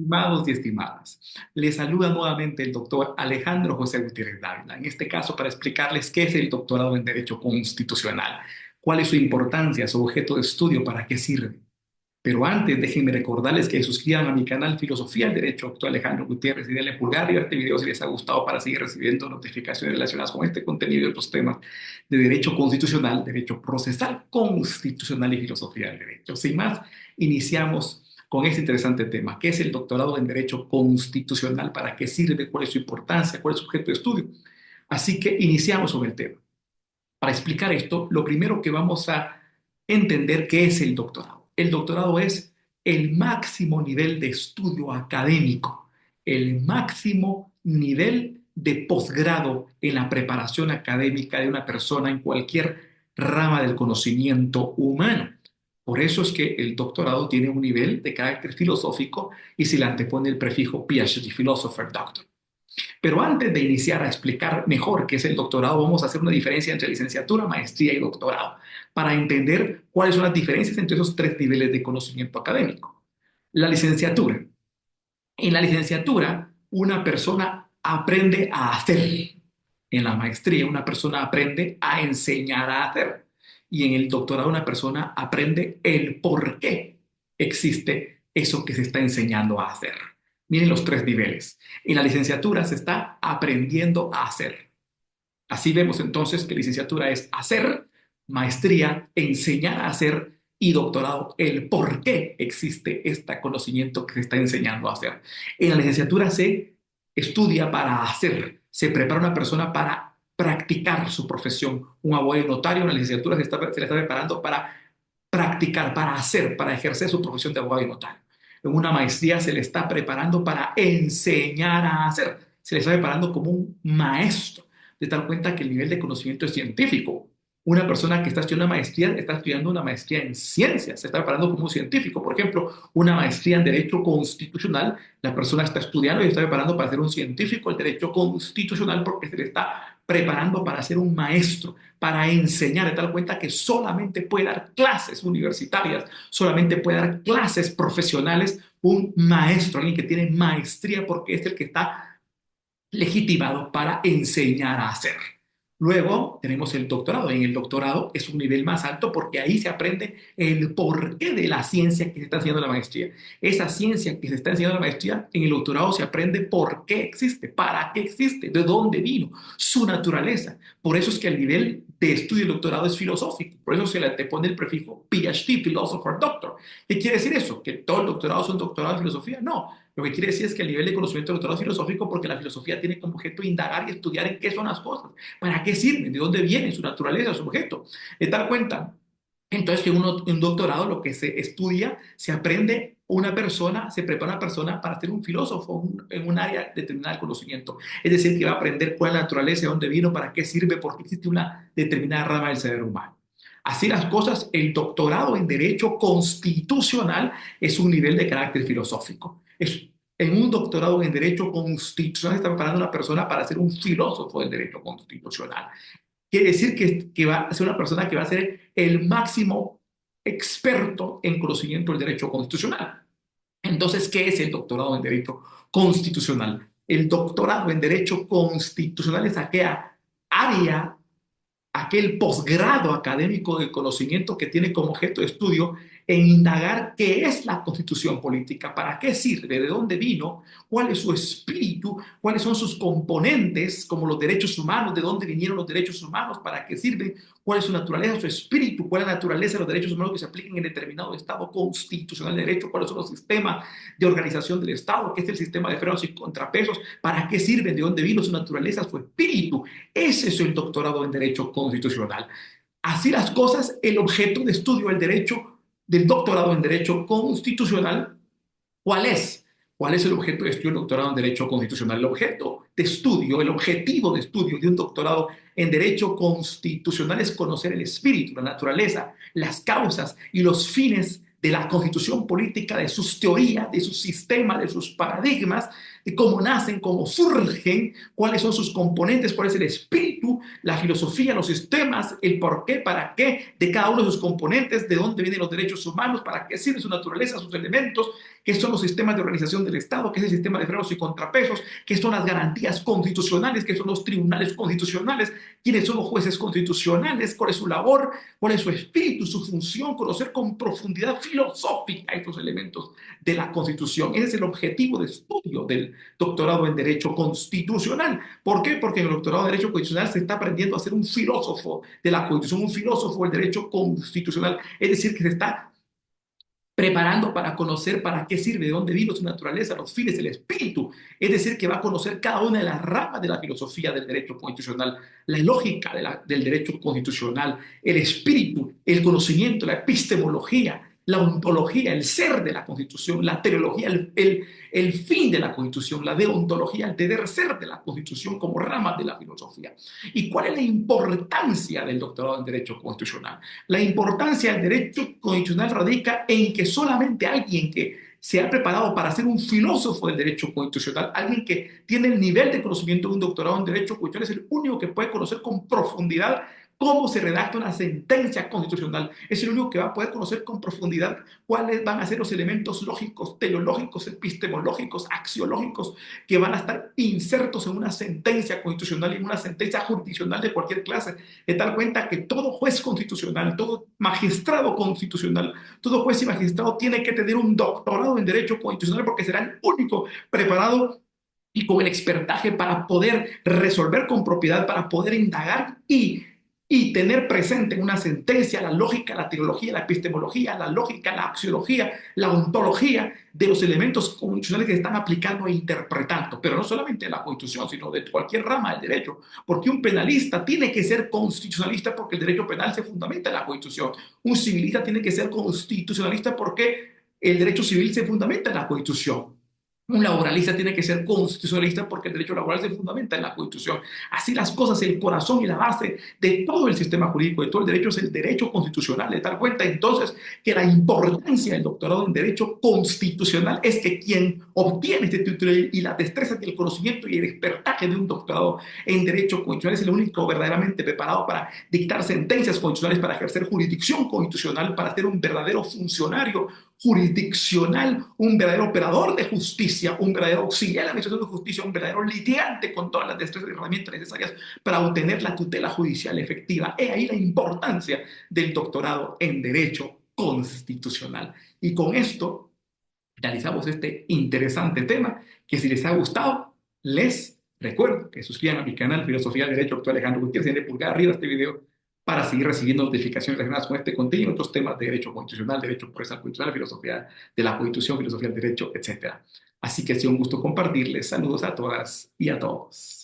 Estimados y estimadas, les saluda nuevamente el doctor Alejandro José Gutiérrez Dávila, en este caso para explicarles qué es el doctorado en Derecho Constitucional, cuál es su importancia, su objeto de estudio, para qué sirve. Pero antes, déjenme recordarles que se suscriban a mi canal Filosofía del Derecho, doctor Alejandro Gutiérrez, y denle pulgar y a este video si les ha gustado para seguir recibiendo notificaciones relacionadas con este contenido y otros temas de Derecho Constitucional, Derecho Procesal Constitucional y Filosofía del Derecho. Sin más, iniciamos con este interesante tema. ¿Qué es el doctorado en Derecho Constitucional? ¿Para qué sirve? ¿Cuál es su importancia? ¿Cuál es su objeto de estudio? Así que iniciamos con el tema. Para explicar esto, lo primero que vamos a entender qué es el doctorado. El doctorado es el máximo nivel de estudio académico, el máximo nivel de posgrado en la preparación académica de una persona en cualquier rama del conocimiento humano. Por eso es que el doctorado tiene un nivel de carácter filosófico y se le antepone el prefijo PhD, Philosopher Doctor. Pero antes de iniciar a explicar mejor qué es el doctorado, vamos a hacer una diferencia entre licenciatura, maestría y doctorado, para entender cuáles son las diferencias entre esos tres niveles de conocimiento académico. La licenciatura. En la licenciatura, una persona aprende a hacer. En la maestría, una persona aprende a enseñar a hacer. Y en el doctorado, una persona aprende el por qué existe eso que se está enseñando a hacer. Miren los tres niveles. En la licenciatura se está aprendiendo a hacer. Así vemos entonces que licenciatura es hacer, maestría, enseñar a hacer y doctorado, el por qué existe este conocimiento que se está enseñando a hacer. En la licenciatura se estudia para hacer, se prepara una persona para practicar su profesión. Un abogado notario en la licenciatura se le está preparando para practicar, para hacer, para ejercer su profesión de abogado y notario. En una maestría se le está preparando para enseñar a hacer, se le está preparando como un maestro, de tal cuenta que el nivel de conocimiento es científico. Una persona que está estudiando una maestría está estudiando una maestría en ciencias, se está preparando como un científico. Por ejemplo, una maestría en Derecho Constitucional, la persona está estudiando y está preparando para ser un científico del Derecho Constitucional porque se le está preparando para ser un maestro, para enseñar, de tal cuenta que solamente puede dar clases universitarias, solamente puede dar clases profesionales un maestro, alguien que tiene maestría porque es el que está legitimado para enseñar a hacer. Luego tenemos el doctorado. En el doctorado es un nivel más alto porque ahí se aprende el porqué de la ciencia que se está enseñando en la maestría. Esa ciencia que se está enseñando en la maestría, en el doctorado se aprende por qué existe, para qué existe, de dónde vino, su naturaleza. Por eso es que el nivel de estudio del doctorado es filosófico. Por eso se le antepone el prefijo PhD, Philosopher Doctor. ¿Qué quiere decir eso? ¿Que todos los doctorados son doctorados de filosofía? No. Lo que quiere decir es que el nivel de conocimiento del doctorado es filosófico porque la filosofía tiene como objeto indagar y estudiar en qué son las cosas, para qué sirven, de dónde vienen, su naturaleza, su objeto. De tal cuenta, entonces, que un doctorado lo que se estudia, se aprende una persona, se prepara una persona para ser un filósofo en un área determinada del conocimiento. Es decir, que va a aprender cuál es la naturaleza, de dónde vino, para qué sirve, por qué existe una determinada rama del ser humano. Así las cosas, el doctorado en Derecho Constitucional es un nivel de carácter filosófico. En un doctorado en Derecho Constitucional está preparando a una persona para ser un filósofo del Derecho Constitucional. Quiere decir que va a ser una persona que va a ser el máximo experto en conocimiento del derecho constitucional. Entonces, ¿qué es el doctorado en Derecho Constitucional? El doctorado en Derecho Constitucional es aquella área, aquel posgrado académico del conocimiento que tiene como objeto de estudio en indagar qué es la constitución política, para qué sirve, de dónde vino, cuál es su espíritu, cuáles son sus componentes, como los derechos humanos, de dónde vinieron los derechos humanos, para qué sirven, cuál es su naturaleza, su espíritu, cuál es la naturaleza de los derechos humanos que se apliquen en determinado Estado constitucional de derecho, cuáles son los sistemas de organización del Estado, qué es el sistema de frenos y contrapesos, para qué sirven, de dónde vino su naturaleza, su espíritu. Ese es el doctorado en Derecho Constitucional. Así las cosas, el objeto de estudio del derecho, del doctorado en Derecho Constitucional, ¿cuál es? ¿Cuál es el objeto de estudio del doctorado en Derecho Constitucional? El objeto de estudio, el objetivo de estudio de un doctorado en Derecho Constitucional es conocer el espíritu, la naturaleza, las causas y los fines de la constitución política, de sus teorías, de sus sistemas, de sus paradigmas, de cómo nacen, cómo surgen, cuáles son sus componentes, cuál es el espíritu, la filosofía, los sistemas, el por qué, para qué de cada uno de sus componentes, de dónde vienen los derechos humanos, para qué sirve su naturaleza, sus elementos, qué son los sistemas de organización del Estado, qué es el sistema de frenos y contrapesos, qué son las garantías constitucionales, qué son los tribunales constitucionales, quiénes son los jueces constitucionales, cuál es su labor, cuál es su espíritu, su función, conocer con profundidad filosófica estos elementos de la Constitución. Ese es el objetivo de estudio del doctorado en Derecho Constitucional. ¿Por qué? Porque en el doctorado en Derecho Constitucional se está aprendiendo a ser un filósofo de la Constitución, un filósofo del derecho constitucional, es decir, que se está preparando para conocer para qué sirve, de dónde vino su naturaleza, los fines, el espíritu. Es decir, que va a conocer cada una de las ramas de la filosofía del derecho constitucional, la lógica del derecho constitucional, el espíritu, el conocimiento, la epistemología, la ontología, el ser de la Constitución, la teleología, el fin de la Constitución, la deontología, el deber ser de la Constitución como ramas de la filosofía. ¿Y cuál es la importancia del doctorado en Derecho Constitucional? La importancia del derecho constitucional radica en que solamente alguien que se ha preparado para ser un filósofo del derecho constitucional, alguien que tiene el nivel de conocimiento de un doctorado en derecho constitucional, es el único que puede conocer con profundidad cómo se redacta una sentencia constitucional. Es el único que va a poder conocer con profundidad cuáles van a ser los elementos lógicos, teleológicos, epistemológicos, axiológicos que van a estar insertos en una sentencia constitucional y en una sentencia jurisdiccional de cualquier clase, de tal cuenta que todo juez constitucional, todo magistrado constitucional, todo juez y magistrado tiene que tener un doctorado en Derecho Constitucional porque será el único preparado y con el expertaje para poder resolver con propiedad, para poder indagar y tener presente en una sentencia la lógica, la teología, la epistemología, la lógica, la axiología, la ontología de los elementos constitucionales que se están aplicando e interpretando, pero no solamente de la Constitución, sino de cualquier rama del derecho, porque un penalista tiene que ser constitucionalista porque el derecho penal se fundamenta en la Constitución, un civilista tiene que ser constitucionalista porque el derecho civil se fundamenta en la Constitución. Un laboralista tiene que ser constitucionalista porque el derecho laboral se fundamenta en la Constitución. Así las cosas, el corazón y la base de todo el sistema jurídico, de todo el derecho, es el derecho constitucional. De tal cuenta entonces que la importancia del doctorado en Derecho Constitucional es que quien obtiene este título y la destreza del conocimiento y el expertaje de un doctorado en Derecho Constitucional es el único verdaderamente preparado para dictar sentencias constitucionales, para ejercer jurisdicción constitucional, para ser un verdadero funcionario jurisdiccional, un verdadero operador de justicia, un verdadero auxiliar de la administración de justicia, un verdadero litigante con todas las destrezas y herramientas necesarias para obtener la tutela judicial efectiva. He ahí la importancia del doctorado en Derecho Constitucional. Y con esto realizamos este interesante tema que, si les ha gustado, les recuerdo que suscriban a mi canal Filosofía del Derecho, Doctor Alejandro Gutiérrez, y den pulgar arriba a este video para seguir recibiendo notificaciones relacionadas con este contenido y otros temas de derecho constitucional, derecho procesal constitucional, filosofía de la Constitución, filosofía del derecho, etc. Así que ha sido un gusto compartirles. Saludos a todas y a todos.